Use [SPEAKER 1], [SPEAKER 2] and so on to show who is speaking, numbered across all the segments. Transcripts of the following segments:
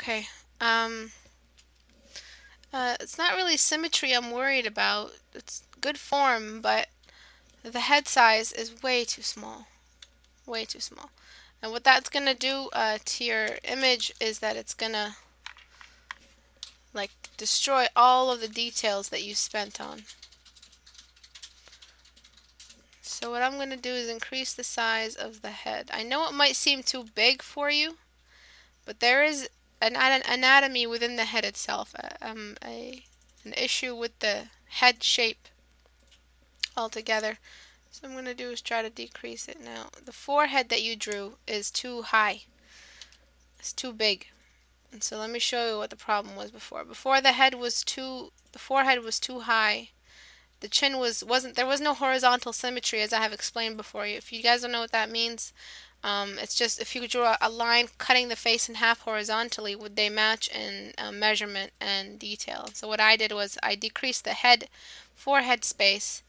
[SPEAKER 1] Okay. It's not really symmetry I'm worried about. It's good form, but the head size is way too small. Way too small. And what that's gonna do to your image is that it's gonna like destroy all of the details that you spent on. So what I'm going to do is increase the size of the head. I know it might seem too big for you, but there is an anatomy within the head itself, an issue with the head shape altogether. So what I'm going to do is try to decrease it now. The forehead that you drew is too high. It's too big. And so let me show you what the problem was before. Before the forehead was too high. The chin there was no horizontal symmetry, as I have explained before. If you guys don't know what that means, it's just if you draw a line cutting the face in half horizontally, would they match in measurement and detail? So what I did was I decreased the forehead space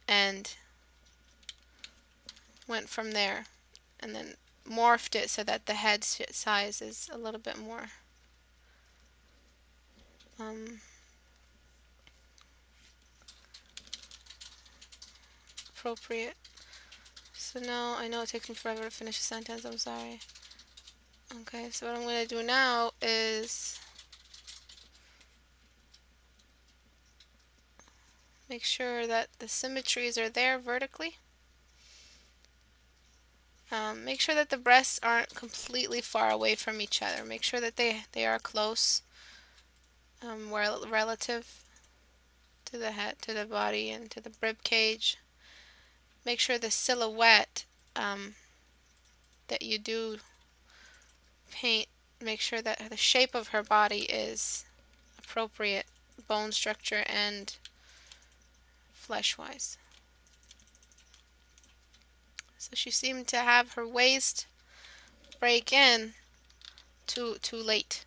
[SPEAKER 1] and went from there, and then morphed it so that the head size is a little bit more appropriate. So now I know it takes me forever to finish a sentence, I'm sorry. Okay, so what I'm going to do now is make sure that the symmetries are there vertically. Make sure that the breasts aren't completely far away from each other. Make sure that they are close, relative to the head, to the body, and to the rib cage. Make sure the silhouette that you do paint, make sure that the shape of her body is appropriate, bone structure and flesh-wise. So she seemed to have her waist break in too late.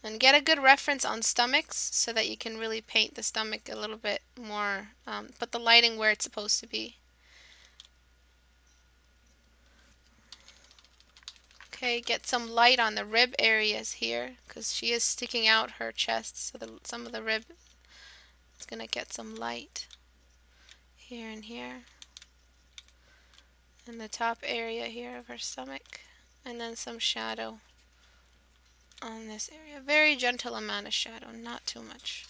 [SPEAKER 1] And get a good reference on stomachs so that you can really paint the stomach a little bit more, put the lighting where it's supposed to be. Okay, get some light on the rib areas here because she is sticking out her chest, so some of the rib is going to get some light here and here. In the top area here of her stomach, and then some shadow on this area. Very gentle amount of shadow, not too much.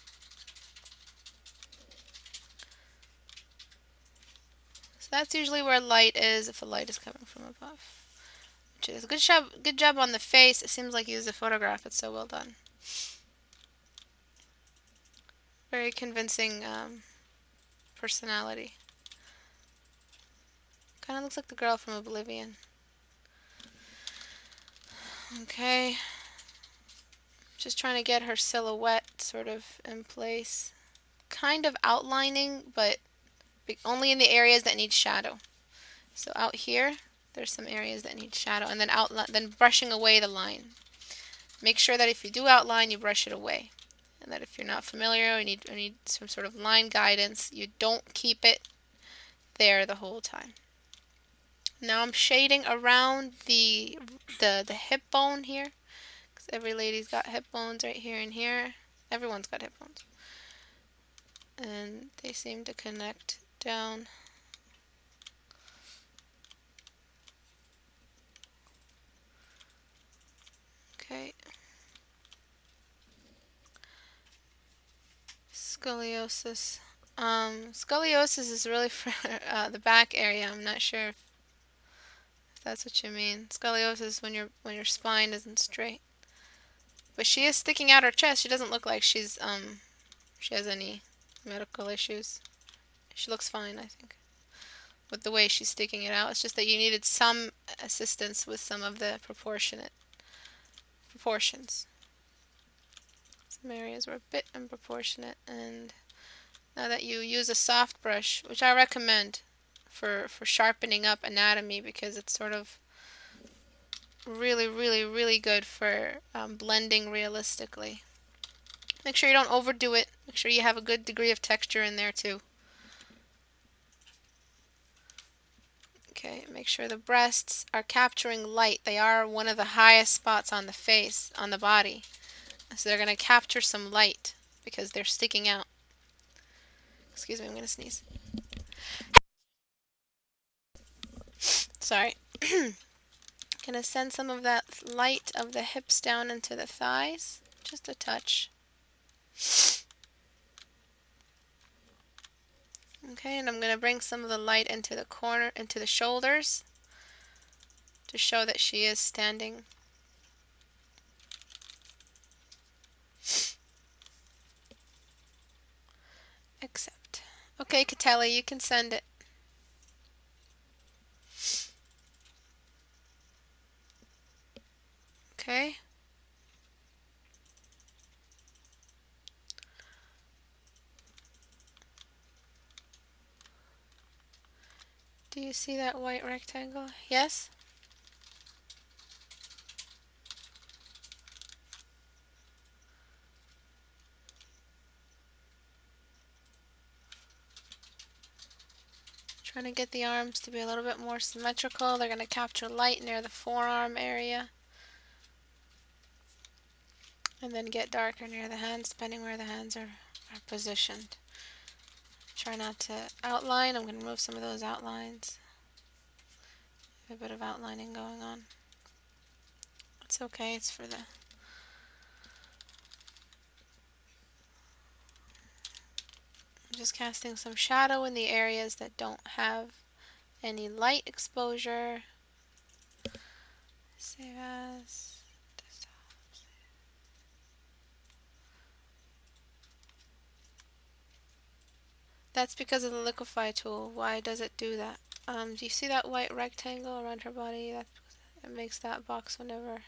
[SPEAKER 1] So that's usually where light is if the light is coming from above. Which is good job on the face. It seems like you used a photograph. It's so well done. Very convincing personality. Kind of looks like the girl from Oblivion. Okay. Just trying to get her silhouette sort of in place. Kind of outlining, but only in the areas that need shadow. So out here, there's some areas that need shadow, and then brushing away the line. Make sure that if you do outline, you brush it away. And that if you're not familiar or need some sort of line guidance, you don't keep it there the whole time. Now I'm shading around the hip bone here, because every lady's got hip bones right here and here. Everyone's got hip bones. And they seem to connect down. Okay. Scoliosis. Scoliosis is really for the back area. I'm not sure if that's what you mean. Scoliosis is when your spine isn't straight. But she is sticking out her chest. She doesn't look like she has any medical issues. She looks fine, I think, with the way she's sticking it out. It's just that you needed some assistance with some of the proportions. Some areas were a bit unproportionate, and now that you use a soft brush, which I recommend for sharpening up anatomy, because it's sort of really good for blending realistically. Make sure you don't overdo it. Make sure you have a good degree of texture in there too. Okay, make sure the breasts are capturing light. They are one of the highest spots on the face, on the body. So they're going to capture some light because they're sticking out. Excuse me, I'm going to sneeze. Sorry. Going to send some of that light of the hips down into the thighs. Just a touch. Okay, and I'm going to bring some of the light into the corner, into the shoulders to show that she is standing. Accept. Okay, Kateli, you can send it. Okay. Do you see that white rectangle? Yes? Trying to get the arms to be a little bit more symmetrical. They're going to capture light near the forearm area. And then get darker near the hands, depending where the hands are positioned. Try not to outline. I'm going to remove some of those outlines. A bit of outlining going on. It's okay, it's for the... I'm just casting some shadow in the areas that don't have any light exposure. Save as... That's because of the liquefy tool. Why does it do that? Do you see that white rectangle around her body? That's because it makes that box whenever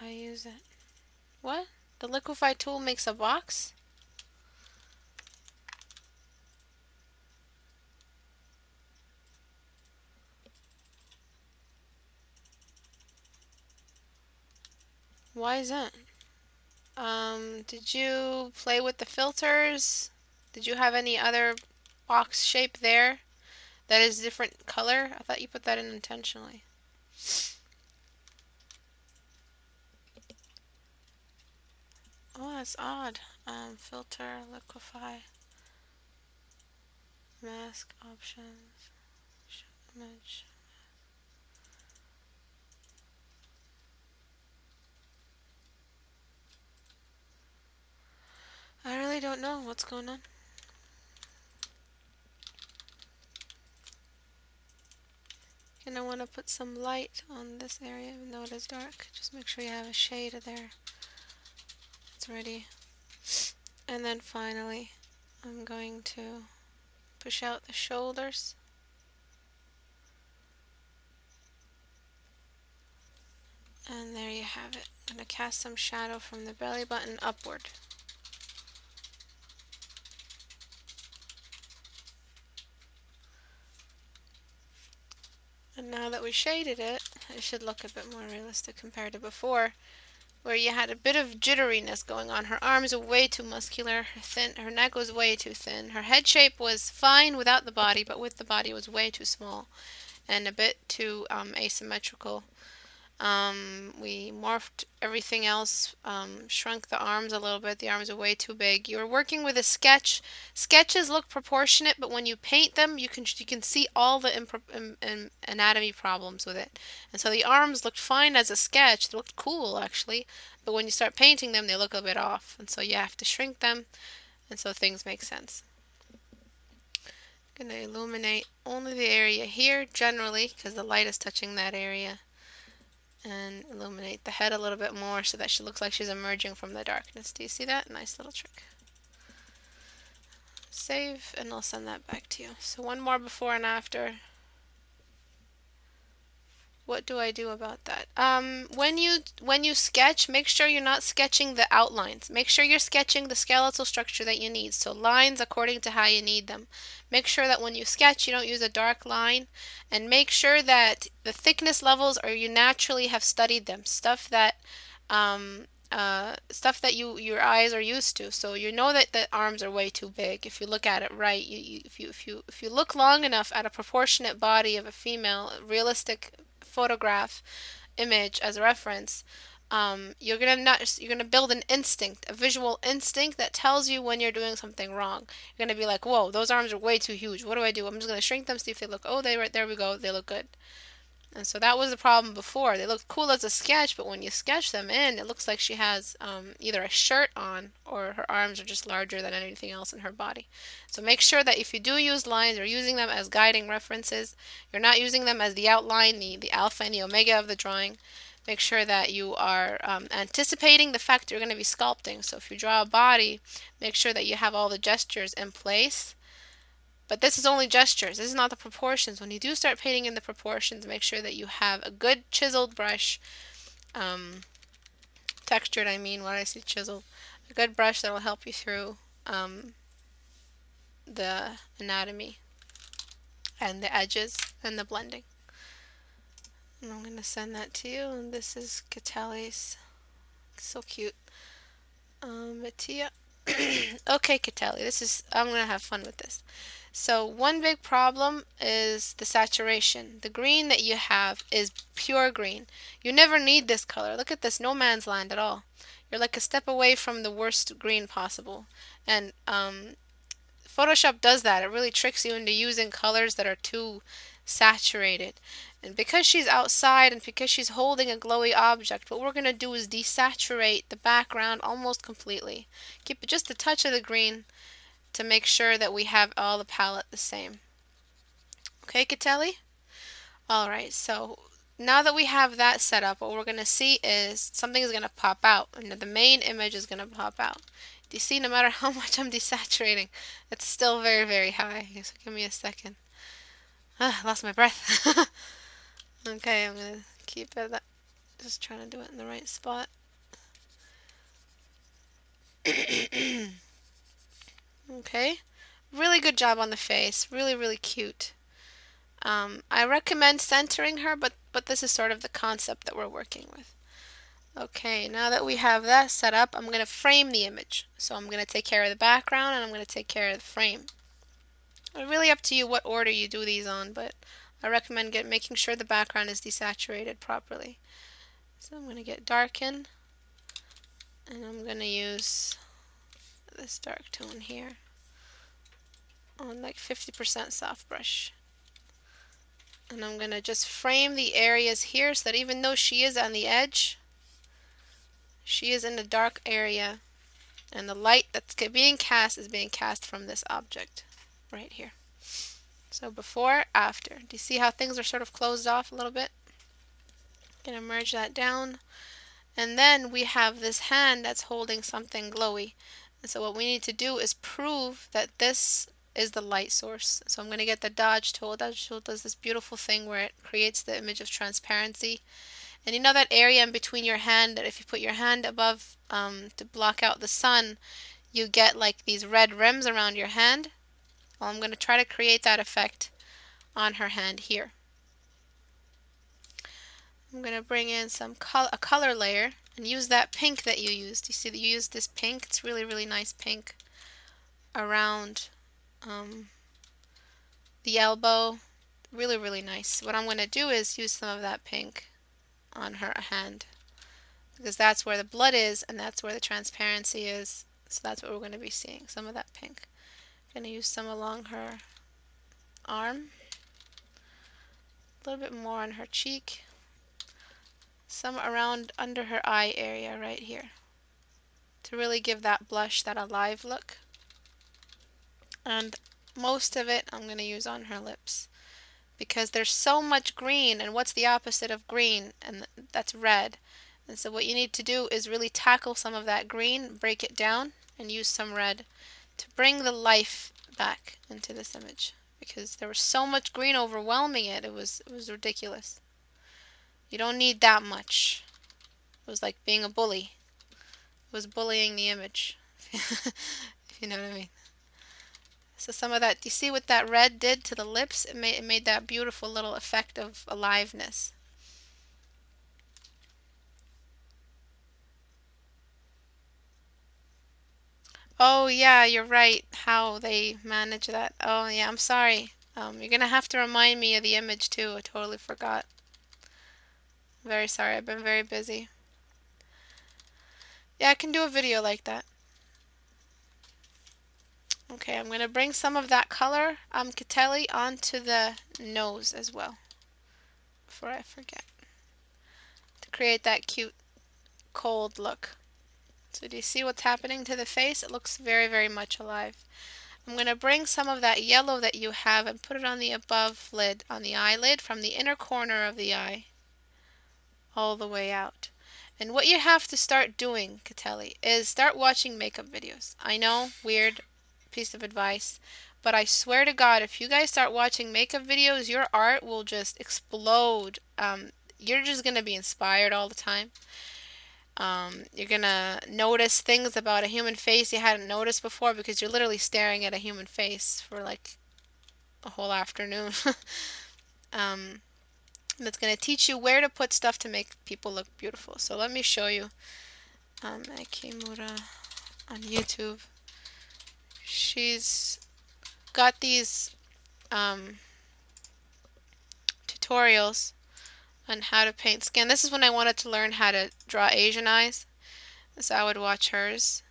[SPEAKER 1] I use it. What? The liquefy tool makes a box? Why is that? Did you play with the filters? Did you have any other box shape there that is different color? I thought you put that in intentionally. Oh, that's odd. Filter, liquefy, mask options, show image. I really don't know what's going on. And I want to put some light on this area, even though it is dark. Just make sure you have a shade of there. It's ready. And then finally, I'm going to push out the shoulders. And there you have it. I'm going to cast some shadow from the belly button upward. And now that we shaded it, it should look a bit more realistic compared to before, where you had a bit of jitteriness going on. Her arms are way too muscular, her neck was way too thin. Her head shape was fine without the body, but with the body it was way too small and a bit too asymmetrical. We morphed everything else, shrunk the arms a little bit. The arms are way too big. You were working with a sketch. Sketches look proportionate, but when you paint them, you can see all the anatomy problems with it. And so the arms looked fine as a sketch. They looked cool, actually. But when you start painting them, they look a bit off. And so you have to shrink them, and so things make sense. I'm going to illuminate only the area here, generally, because the light is touching that area. And illuminate the head a little bit more so that she looks like she's emerging from the darkness. Do you see that? Nice little trick. Save, and I'll send that back to you. So one more before and after. What do I do about that? When you sketch, make sure you're not sketching the outlines. Make sure you're sketching the skeletal structure that you need. So lines according to how you need them. Make sure that when you sketch, you don't use a dark line, and make sure that the thickness levels, or you naturally have studied them. Stuff that stuff that your eyes are used to. So you know that the arms are way too big. If you look at it right, if you look long enough at a proportionate body of a female, realistic photograph image as a reference, you're gonna build an instinct, a visual instinct that tells you when you're doing something wrong. You're gonna be like, whoa, those arms are way too huge. What do I do? I'm just gonna shrink them, see if they look. Oh, they right there we go. They look good. And so that was the problem before. They looked cool as a sketch, but when you sketch them in, it looks like she has either a shirt on or her arms are just larger than anything else in her body. So make sure that if you do use lines, you're using them as guiding references. You're not using them as the outline, the alpha and the omega of the drawing. Make sure that you are anticipating the fact that you're going to be sculpting. So if you draw a body, make sure that you have all the gestures in place. But this is only gestures. This is not the proportions. When you do start painting in the proportions, make sure that you have a good chiseled brush, textured I mean, why did I say chiseled? A good brush that will help you through the anatomy and the edges and the blending. And I'm going to send that to you. And this is Catali's. So cute. Mattia. Okay, Catali, I'm going to have fun with this. So one big problem is the saturation. The green that you have is pure green. You never need this color. Look at this, no man's land at all. You're like a step away from the worst green possible. And Photoshop does that. It really tricks you into using colors that are too saturated. And because she's outside and because she's holding a glowy object, what we're going to do is desaturate the background almost completely. Keep just a touch of the green to make sure that we have all the palette the same. Okay, Catelli? Alright, so now that we have that set up, what we're going to see is something is going to pop out, and the main image is going to pop out. Do you see, no matter how much I'm desaturating, it's still very, very high. So give me a second. I lost my breath. Okay, I'm going to keep it, just trying to do it in the right spot. Okay, really good job on the face, really, really cute. I recommend centering her, but this is sort of the concept that we're working with. Okay, now that we have that set up, I'm going to frame the image. So I'm going to take care of the background and I'm going to take care of the frame. It's really up to you what order you do these on, but I recommend making sure the background is desaturated properly. So I'm going to get darken, and I'm going to use this dark tone here on like 50% soft brush. And I'm going to just frame the areas here so that even though she is on the edge, she is in the dark area, and the light that's being cast is being cast from this object right here. So before, after. Do you see how things are sort of closed off a little bit? Gonna merge that down. And then we have this hand that's holding something glowy. And so what we need to do is prove that this is the light source. So I'm going to get the dodge tool. Dodge tool does this beautiful thing where it creates the image of transparency. And you know that area in between your hand, that if you put your hand above to block out the sun, you get like these red rims around your hand? Well, I'm going to try to create that effect on her hand here. I'm going to bring in a color layer and use that pink that you used. You see that you used this pink. It's really, really nice pink around the elbow. Really, really nice. What I'm going to do is use some of that pink on her hand, because that's where the blood is and that's where the transparency is. So that's what we're going to be seeing, some of that pink. I'm going to use some along her arm, a little bit more on her cheek, some around under her eye area right here to really give that blush, that alive look. And most of it I'm going to use on her lips because there's so much green, and what's the opposite of green? And that's red. And so what you need to do is really tackle some of that green, break it down, and use some red to bring the life back into this image, because there was so much green overwhelming it. It was ridiculous. You don't need that much. It was like being a bully. It was bullying the image. If you know what I mean. So some of that, do you see what that red did to the lips? It made that beautiful little effect of aliveness. Oh yeah, you're right. How they manage that. Oh yeah, I'm sorry. You're gonna have to remind me of the image too. I totally forgot. Very sorry. I've been very busy. Yeah, I can do a video like that. Okay, I'm gonna bring some of that color, Catelli, onto the nose as well. Before I forget. To create that cute, cold look. So do you see what's happening to the face? It looks very, very much alive. I'm going to bring some of that yellow that you have and put it on the above lid, on the eyelid, from the inner corner of the eye, all the way out. And what you have to start doing, Catelli, is start watching makeup videos. I know, weird piece of advice, but I swear to God, if you guys start watching makeup videos, your art will just explode. You're just going to be inspired all the time. You're gonna notice things about a human face you hadn't noticed before because you're literally staring at a human face for like a whole afternoon. um, and it's gonna teach you where to put stuff to make people look beautiful. So let me show you. Akimura on YouTube. She's got these tutorials on how to paint skin. This is when I wanted to learn how to draw Asian eyes. So I would watch hers.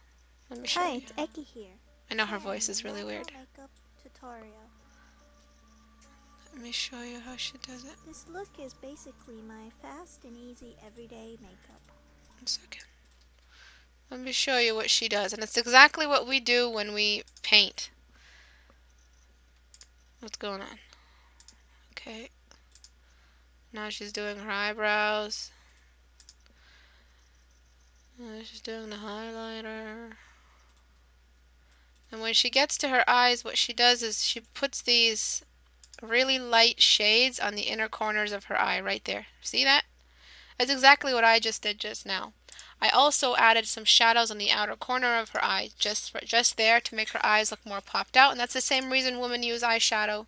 [SPEAKER 1] Let me show you.
[SPEAKER 2] Hi, it's Eki here.
[SPEAKER 1] I know her voice is really weird.
[SPEAKER 2] Makeup tutorial.
[SPEAKER 1] Let me show you how she does it.
[SPEAKER 2] This look is basically my fast and easy everyday makeup.
[SPEAKER 1] 1 second. Let me show you what she does. And it's exactly what we do when we paint. What's going on? Okay. Now she's doing her eyebrows. Now she's doing the highlighter. And when she gets to her eyes, what she does is she puts these really light shades on the inner corners of her eye right there. See that? That's exactly what I just did just now. I also added some shadows on the outer corner of her eye, just there to make her eyes look more popped out. And that's the same reason women use eyeshadow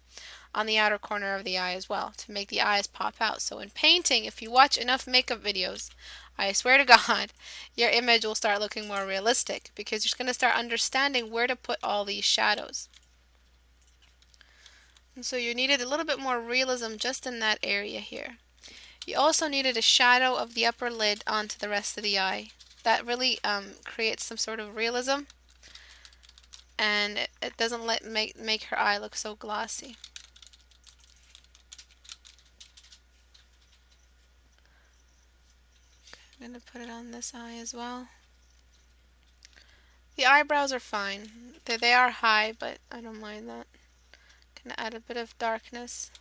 [SPEAKER 1] on the outer corner of the eye as well, to make the eyes pop out. So in painting, if you watch enough makeup videos, I swear to God, your image will start looking more realistic because you're going to start understanding where to put all these shadows. And so you needed a little bit more realism just in that area here. You also needed a shadow of the upper lid onto the rest of the eye. That really creates some sort of realism, and it doesn't make her eye look so glossy. I'm going to put it on this eye as well. The eyebrows are fine. They are high, but I don't mind that. Going to add a bit of darkness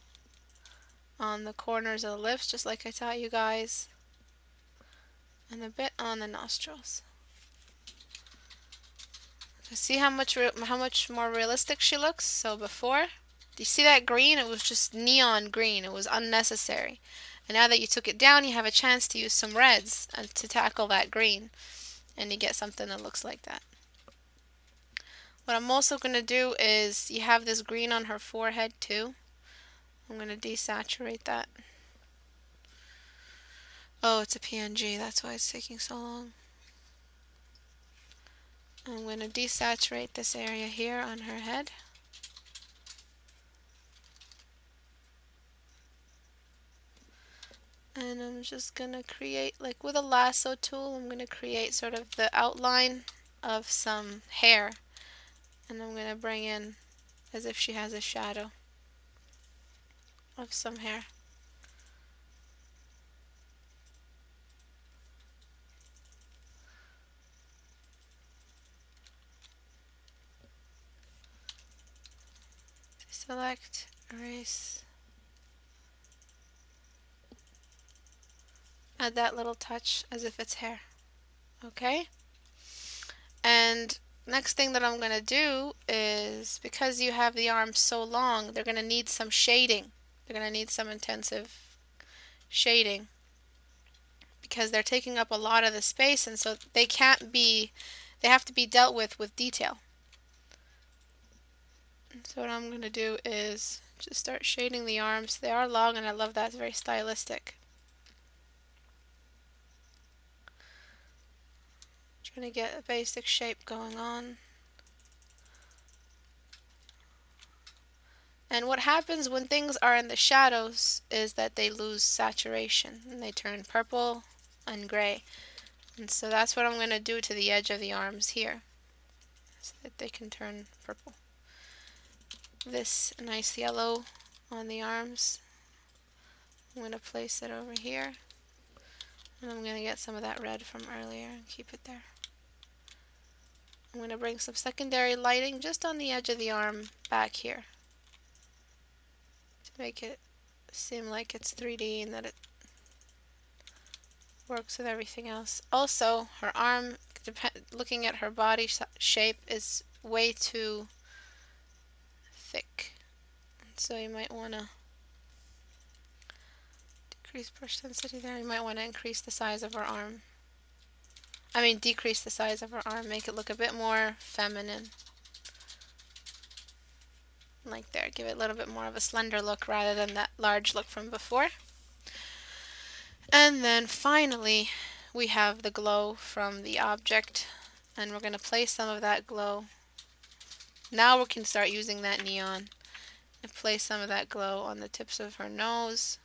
[SPEAKER 1] on the corners of the lips, just like I taught you guys. And a bit on the nostrils. See how much more realistic she looks? So before, do you see that green? It was just neon green. It was unnecessary. And now that you took it down, you have a chance to use some reds to tackle that green. And you get something that looks like that. What I'm also going to do is, you have this green on her forehead too. I'm going to desaturate that. Oh, it's a PNG. That's why it's taking so long. I'm going to desaturate this area here on her head. And I'm just going to create, like with a lasso tool, I'm going to create sort of the outline of some hair. And I'm going to bring in as if she has a shadow of some hair. Select, erase. Add that little touch as if it's hair. Okay? And next thing that I'm going to do is, because you have the arms so long, they're going to need some shading. They're going to need some intensive shading because they're taking up a lot of the space, and so they have to be dealt with detail. And so what I'm going to do is just start shading the arms. They are long and I love that. It's very stylistic. Trying to get a basic shape going on. And what happens when things are in the shadows is that they lose saturation and they turn purple and gray. And so that's what I'm going to do to the edge of the arms here, so that they can turn purple. This nice yellow on the arms, I'm going to place it over here. And I'm going to get some of that red from earlier and keep it there. I'm going to bring some secondary lighting just on the edge of the arm back here to make it seem like it's 3D and that it works with everything else. Also, her arm, looking at her body shape, is way too thick. So you might want to decrease brush density there. You might want to increase the size of her arm. Decrease the size of her arm, make it look a bit more feminine. Like there, give it a little bit more of a slender look rather than that large look from before. And then finally, we have the glow from the object, and we're going to place some of that glow. Now we can start using that neon and place some of that glow on the tips of her nose,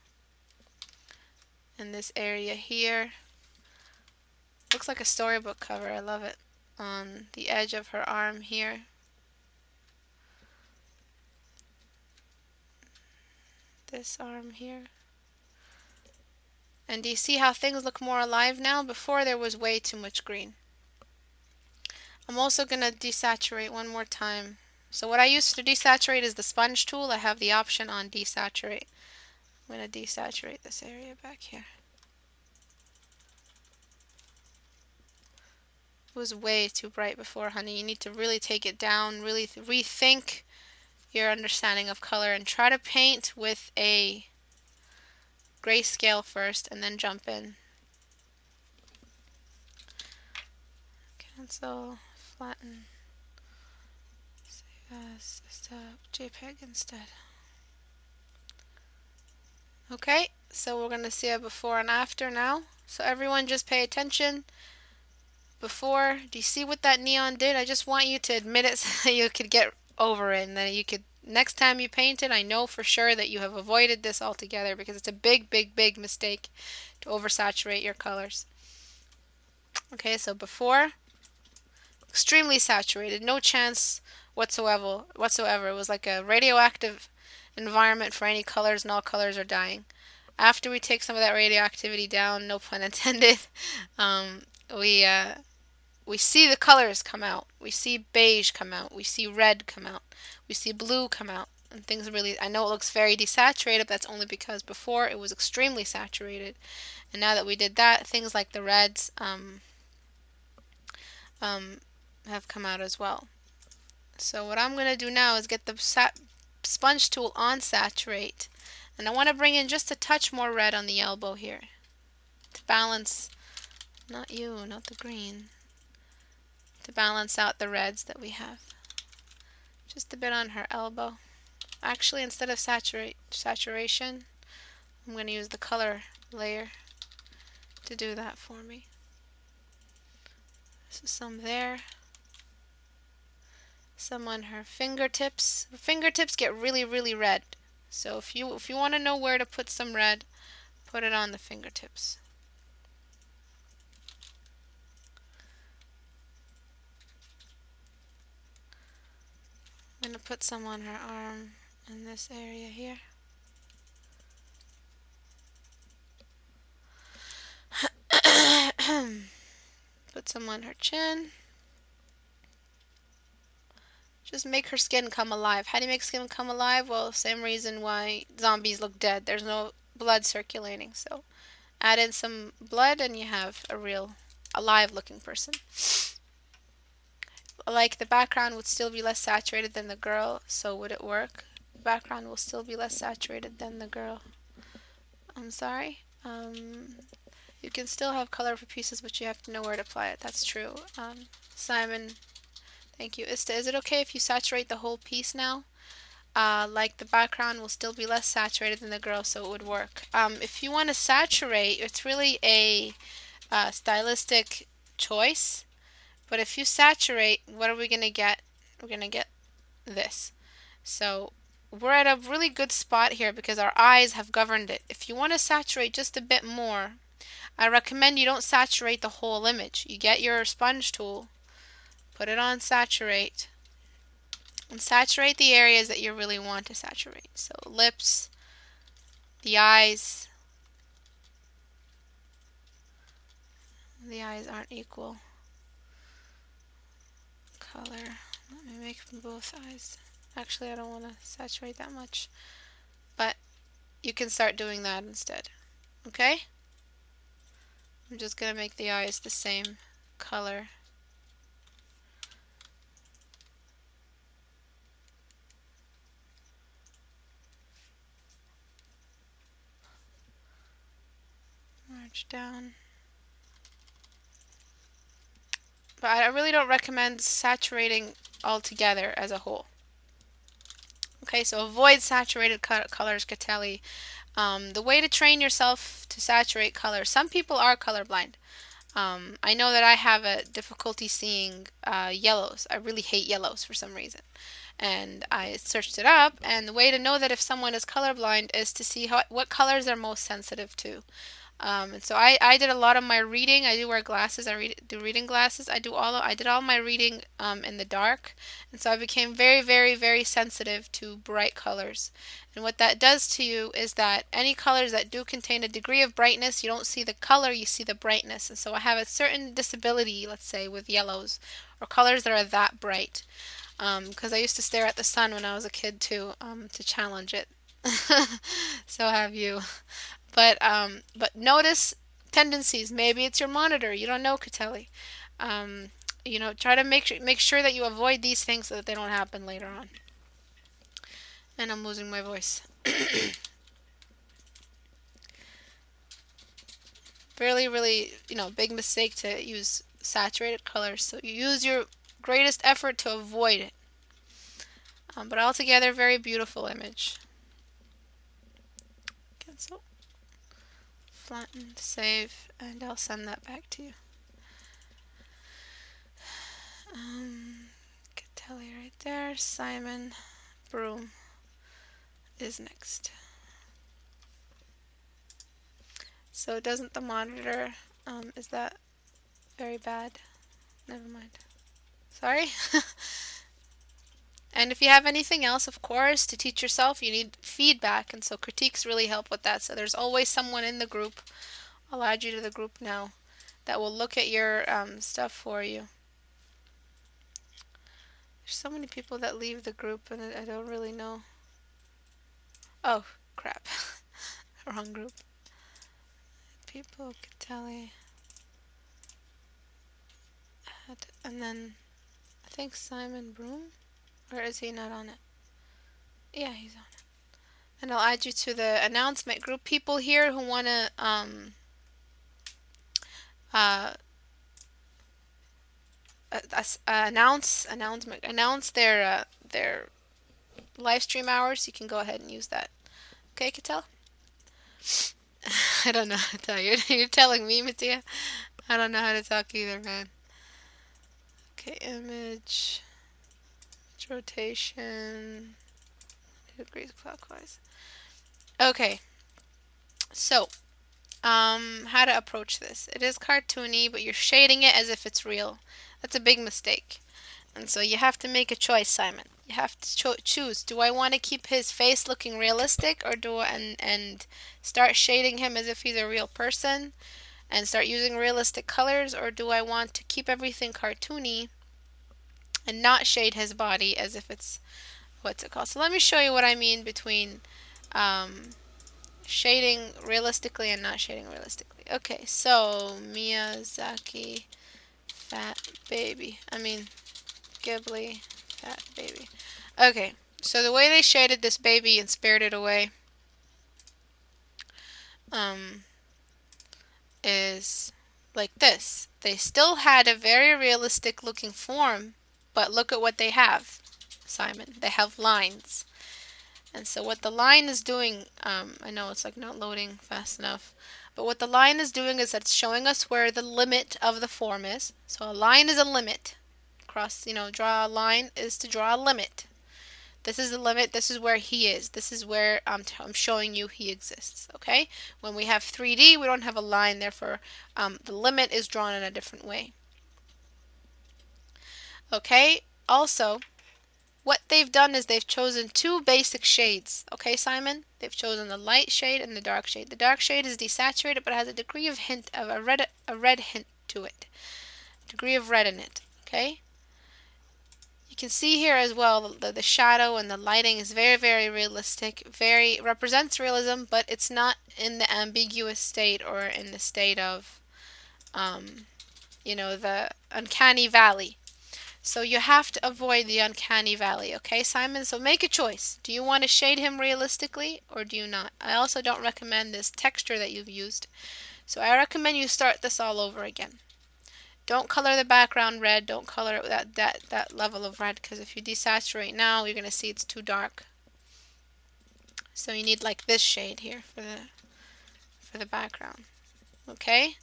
[SPEAKER 1] in this area here. Looks like a storybook cover, I love it. On the edge of her arm here. This arm here. And do you see how things look more alive now? Before there was way too much green. I'm also going to desaturate one more time. So what I use to desaturate is the sponge tool. I have the option on desaturate. I'm going to desaturate this area back here. It was way too bright before, honey. You need to really take it down, really rethink your understanding of color, and try to paint with a grayscale first and then jump in. Cancel, flatten, save as JPEG instead. Okay, so we're going to see a before and after now. So everyone just pay attention. Before, do you see what that neon did? I just want you to admit it so that you could get over it, and then you could, next time you paint it, I know for sure that you have avoided this altogether, because it's a big, big, big mistake to oversaturate your colors. Okay, so before, extremely saturated, no chance whatsoever. It was like a radioactive environment for any colors, and all colors are dying. After we take some of that radioactivity down, no pun intended, we see the colors come out. We see beige come out. We see red come out. We see blue come out. And things really, I know it looks very desaturated, but that's only because before it was extremely saturated. And now that we did that, things like the reds have come out as well. So what I'm going to do now is get the sponge tool on saturate. And I want to bring in just a touch more red on the elbow here to balance, not the green, to balance out the reds that we have. Just a bit on her elbow. Actually, instead of saturation, I'm going to use the color layer to do that for me. So some there. Some on her fingertips. Her fingertips get really, really red. So if you want to know where to put some red, put it on the fingertips. I'm going to put some on her arm in this area here. Put some on her chin. Just make her skin come alive. How do you make skin come alive? Well, same reason why zombies look dead. There's no blood circulating. So add in some blood and you have a real alive looking person. Like the background would still be less saturated than the girl, so would it work? The background will still be less saturated than the girl. I'm sorry. You can still have color for pieces, but you have to know where to apply it. That's true. Simon, thank you. Ista, is it okay if you saturate the whole piece now? Like the background will still be less saturated than the girl, so it would work. If you want to saturate, it's really a stylistic choice. But if you saturate, what are we going to get? We're going to get this. So we're at a really good spot here because our eyes have governed it. If you want to saturate just a bit more, I recommend you don't saturate the whole image. You get your sponge tool, put it on saturate, and saturate the areas that you really want to saturate. So lips, the eyes. The eyes aren't equal color. Let me make both eyes. Actually, I don't want to saturate that much, but you can start doing that instead. Okay? I'm just going to make the eyes the same color. Merge down. But I really don't recommend saturating altogether as a whole. Okay, so avoid saturated colors, Catelli. The way to train yourself to saturate color, some people are colorblind. I know that I have a difficulty seeing yellows. I really hate yellows for some reason. And I searched it up, and the way to know that if someone is colorblind is to see what colors they're most sensitive to. And so I did a lot of my reading. I do wear glasses. Do reading glasses. I did all my reading in the dark, and so I became very, very, very sensitive to bright colors. And what that does to you is that any colors that do contain a degree of brightness, you don't see the color, you see the brightness. And so I have a certain disability, let's say, with yellows or colors that are that bright. Because I used to stare at the sun when I was a kid too, to challenge it. So have you. But notice tendencies. Maybe it's your monitor. You don't know, Catelli. Try to make sure that you avoid these things so that they don't happen later on. And I'm losing my voice. Really, really, big mistake to use saturated colors. So you use your greatest effort to avoid it. But altogether, very beautiful image. Cancel. Flatten, save, and I'll send that back to you. Catelli right there. Simon Broom is next. So doesn't the monitor, is that very bad? Never mind. Sorry? And if you have anything else, of course, to teach yourself, you need feedback, and so critiques really help with that. So there's always someone in the group, I'll add you to the group now, that will look at your stuff for you. There's so many people that leave the group and I don't really know. Oh, crap. Wrong group. People, Catelli. And then, I think Simon Broom? Or is he not on it? Yeah, he's on it. And I'll add you to the announcement group. People here who want to announce their live stream hours, you can go ahead and use that. Okay, Catel? I don't know how to tell you. You're telling me, Mattia. I don't know how to talk either, man. Okay, image rotation degrees clockwise. Okay, so how to approach this. It is cartoony, but you're shading it as if it's real. That's a big mistake. And so you have to make a choice, Simon. You have to choose. Do I want to keep his face looking realistic, or and start shading him as if he's a real person and start using realistic colors, or do I want to keep everything cartoony and not shade his body as if it's what's it called? So let me show you what I mean between shading realistically and not shading realistically. Okay, so Miyazaki, fat baby. Ghibli, fat baby. Okay, so the way they shaded this baby in Spirited Away is like this. They still had a very realistic looking form, but look at what they have, Simon. They have lines. And so what the line is doing, I know it's like not loading fast enough, but what the line is doing is that it's showing us where the limit of the form is. So a line is a limit. Draw a line is to draw a limit. This is the limit. This is where he is. This is where I'm showing you he exists. Okay? When we have 3D, we don't have a line. Therefore, the limit is drawn in a different way. Okay? Also, what they've done is they've chosen two basic shades. Okay, Simon? They've chosen the light shade and the dark shade. The dark shade is desaturated, but has a degree of hint of a red hint to it. Degree of red in it. Okay? You can see here as well the shadow and the lighting is very, very realistic. Very represents realism, but it's not in the ambiguous state or in the state of, the uncanny valley. So you have to avoid the uncanny valley, okay, Simon? So make a choice. Do you want to shade him realistically or do you not? I also don't recommend this texture that you've used. So I recommend you start this all over again. Don't color the background red. Don't color it that level of red, because if you desaturate now, you're going to see it's too dark. So you need like this shade here for the background. Okay?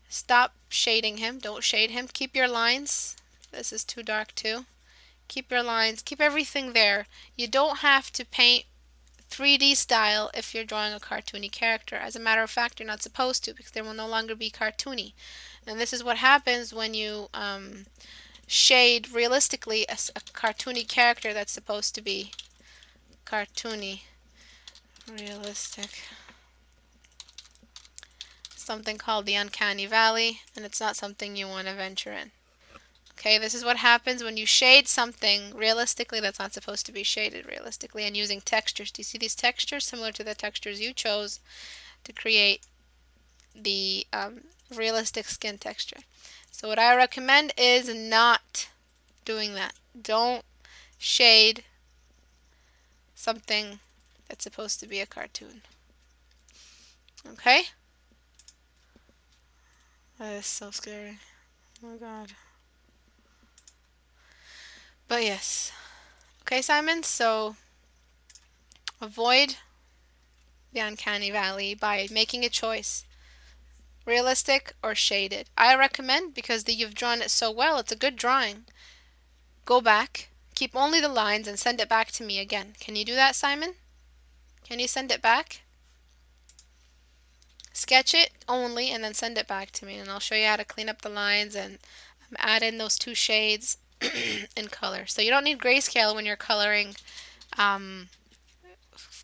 [SPEAKER 1] Stop shading him. Don't shade him. Keep your lines. This is too dark too. Keep your lines. Keep everything there. You don't have to paint 3D style if you're drawing a cartoony character. As a matter of fact, you're not supposed to, because they will no longer be cartoony. And this is what happens when you shade realistically a cartoony character that's supposed to be cartoony, realistic. Something called the uncanny valley, and it's not something you want to venture in. Okay, this is what happens when you shade something realistically that's not supposed to be shaded realistically, and using textures. Do you see these textures? Similar to the textures you chose to create the realistic skin texture. So what I recommend is not doing that. Don't shade something that's supposed to be a cartoon. Okay? That is so scary. Oh my god. But yes. Okay, Simon, so avoid the uncanny valley by making a choice. Realistic or shaded. I recommend, because you've drawn it so well, it's a good drawing. Go back, keep only the lines, and send it back to me again. Can you do that, Simon? Can you send it back? Sketch it only and then send it back to me, and I'll show you how to clean up the lines and add in those two shades in color. So you don't need grayscale when you're coloring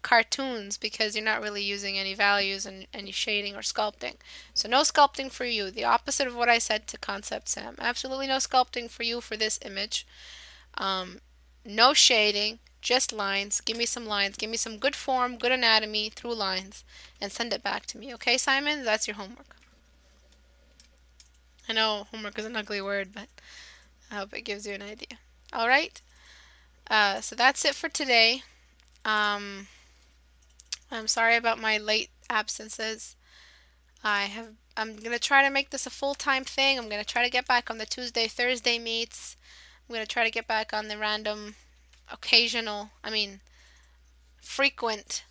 [SPEAKER 1] cartoons, because you're not really using any values and any shading or sculpting. So no sculpting for you. The opposite of what I said to Concept Sam. Absolutely no sculpting for you for this image. No shading, just lines. Give me some lines. Give me some good form, good anatomy through lines, and send it back to me. Okay, Simon? That's your homework. I know homework is an ugly word, but I hope it gives you an idea. All right? So that's it for today. I'm sorry about my late absences. I'm going to try to make this a full-time thing. I'm going to try to get back on the Tuesday, Thursday meets. I'm going to try to get back on the random, frequent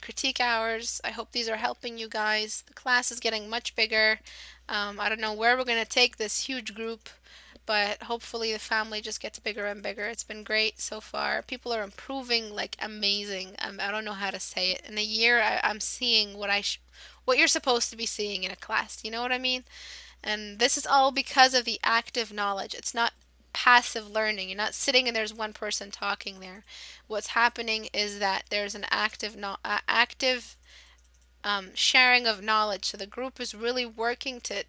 [SPEAKER 1] critique hours. I hope these are helping you guys. The class is getting much bigger. I don't know where we're going to take this huge group, but hopefully the family just gets bigger and bigger. It's been great so far. People are improving like amazing. I don't know how to say it. In a year, I'm seeing what you're supposed to be seeing in a class. You know what I mean? And this is all because of the active knowledge. It's not passive learning. You're not sitting and there's one person talking there. What's happening is that there's an active sharing of knowledge. So the group is really working to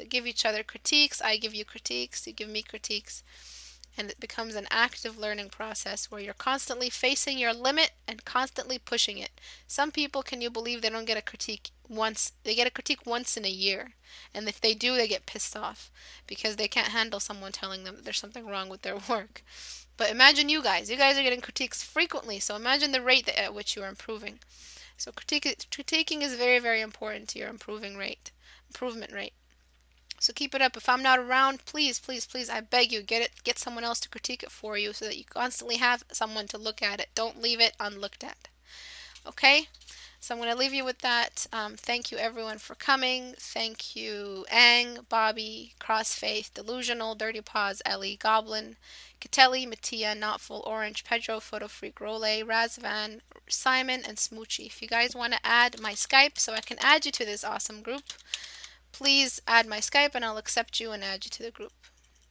[SPEAKER 1] give each other critiques. I give you critiques, you give me critiques. And it becomes an active learning process where you're constantly facing your limit and constantly pushing it. Some people, can you believe, they don't get a critique once? They get a critique once in a year. And if they do, they get pissed off because they can't handle someone telling them that there's something wrong with their work. But imagine you guys. You guys are getting critiques frequently. So imagine the rate at which you are improving. So critiquing is very, very important to your improvement rate. So keep it up. If I'm not around, please, please, please, I beg you, get someone else to critique it for you so that you constantly have someone to look at it. Don't leave it unlooked at. Okay? So I'm going to leave you with that. Thank you everyone for coming. Thank you Ang, Bobby, Crossfaith, Delusional, Dirty Paws, Ellie, Goblin, Catelli, Mattia, Not Full Orange, Pedro, Photo Freak, Role, Razvan, Simon, and Smoochie. If you guys want to add my Skype so I can add you to this awesome group, please add my Skype and I'll accept you and add you to the group.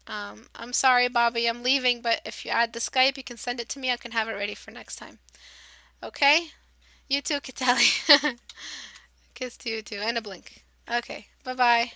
[SPEAKER 1] I'm sorry, Bobby, I'm leaving, but if you add the Skype, you can send it to me. I can have it ready for next time. Okay? You too, Katali. Kiss to you too, and a blink. Okay, bye bye.